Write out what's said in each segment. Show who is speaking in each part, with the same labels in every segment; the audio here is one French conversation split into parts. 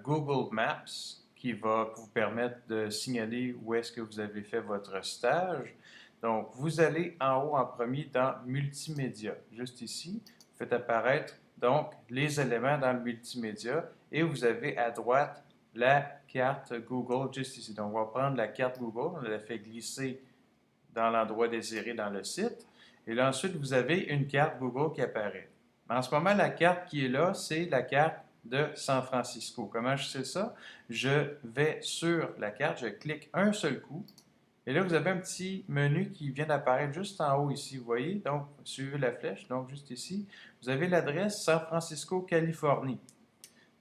Speaker 1: Google Maps qui va vous permettre de signaler où est-ce que vous avez fait votre stage. Donc, vous allez en haut en premier dans Multimédia, juste ici. Vous faites apparaître donc les éléments dans le multimédia et vous avez à droite la carte Google juste ici. Donc, on va prendre la carte Google, on la fait glisser dans l'endroit désiré dans le site. Et là, ensuite, vous avez une carte Google qui apparaît. En ce moment, la carte qui est là, c'est la carte de San Francisco. Comment je sais ça? Je vais sur la carte, je clique un seul coup, et là, vous avez un petit menu qui vient d'apparaître juste en haut ici, vous voyez? Donc, suivez la flèche, donc juste ici. Vous avez l'adresse San Francisco, Californie.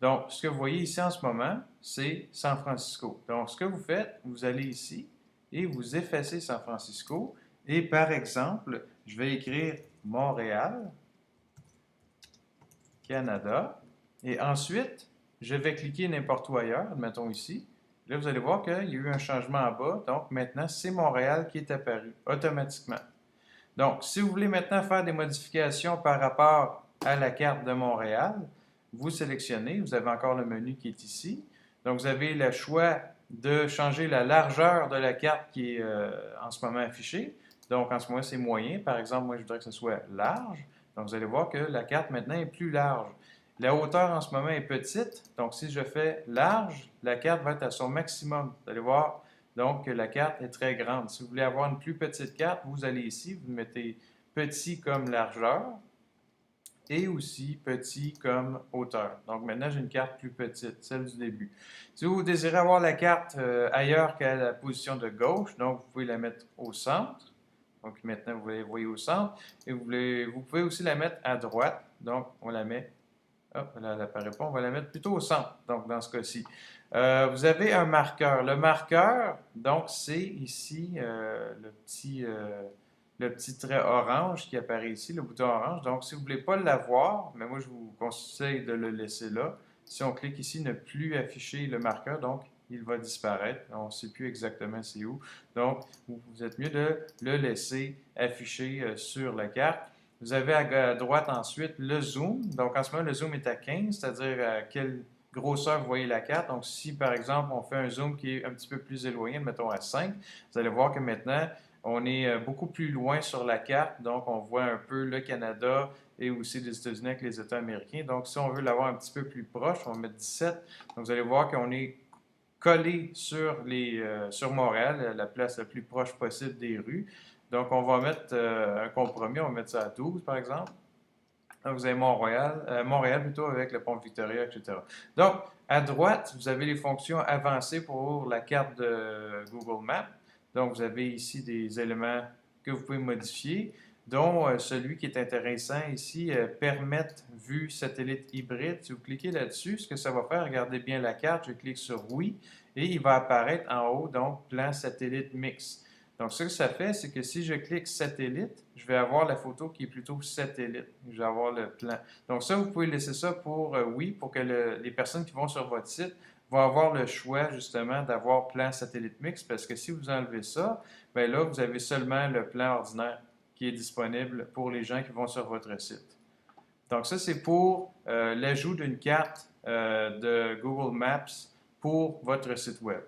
Speaker 1: Donc, ce que vous voyez ici en ce moment, c'est San Francisco. Donc, ce que vous faites, vous allez ici et vous effacez San Francisco. Et par exemple, je vais écrire Montréal, Canada. Et ensuite, je vais cliquer n'importe où ailleurs, mettons ici. Là, vous allez voir qu'il y a eu un changement en bas. Donc, maintenant, c'est Montréal qui est apparu automatiquement. Donc, si vous voulez maintenant faire des modifications par rapport à la carte de Montréal, vous sélectionnez, vous avez encore le menu qui est ici. Donc, vous avez le choix de changer la largeur de la carte qui est en ce moment affichée. Donc, en ce moment, c'est moyen. Par exemple, moi, je voudrais que ce soit large. Donc, vous allez voir que la carte maintenant est plus large. La hauteur en ce moment est petite. Donc, si je fais large, la carte va être à son maximum. Vous allez voir donc la carte est très grande. Si vous voulez avoir une plus petite carte, vous allez ici, vous mettez petit comme largeur et aussi petit comme hauteur. Donc maintenant, j'ai une carte plus petite, celle du début. Si vous désirez avoir la carte ailleurs qu'à la position de gauche, donc vous pouvez la mettre au centre. Donc maintenant, vous la voyez au centre. Et vous pouvez aussi la mettre à droite. Donc on la met, hop, là, elle n'apparaît pas, on va la mettre plutôt au centre, donc dans ce cas-ci. Vous avez un marqueur. Le marqueur, donc c'est ici le petit trait orange qui apparaît ici, le bouton orange. Donc, si vous ne voulez pas l'avoir, mais moi, je vous conseille de le laisser là. Si on clique ici, ne plus afficher le marqueur, donc il va disparaître. On ne sait plus exactement c'est où. Donc, vous êtes mieux de le laisser afficher sur la carte. Vous avez à droite ensuite le zoom. Donc, en ce moment, le zoom est à 15, c'est-à-dire à quelle grosseur vous voyez la carte. Donc, si par exemple, on fait un zoom qui est un petit peu plus éloigné, mettons à 5, vous allez voir que maintenant, on est beaucoup plus loin sur la carte, donc on voit un peu le Canada et aussi les États-Unis avec les États américains. Donc, si on veut l'avoir un petit peu plus proche, on va mettre 17. Donc, vous allez voir qu'on est collé sur Montréal, la place la plus proche possible des rues. Donc, on va mettre un compromis, on va mettre ça à 12, par exemple. Donc, vous avez Montréal plutôt avec le pont Victoria, etc. Donc, à droite, vous avez les fonctions avancées pour la carte de Google Maps. Donc, vous avez ici des éléments que vous pouvez modifier, dont celui qui est intéressant ici, permettre vue satellite hybride. Si vous cliquez là-dessus, ce que ça va faire, regardez bien la carte, je clique sur oui, et il va apparaître en haut, donc, plan satellite mix. Donc, ce que ça fait, c'est que si je clique satellite, je vais avoir la photo qui est plutôt satellite. Je vais avoir le plan. Donc, ça, vous pouvez laisser ça pour oui, pour que les personnes qui vont sur votre site vont avoir le choix, justement, d'avoir plan satellite mix, parce que si vous enlevez ça, bien là, vous avez seulement le plan ordinaire qui est disponible pour les gens qui vont sur votre site. Donc, ça, c'est pour l'ajout d'une carte de Google Maps pour votre site web.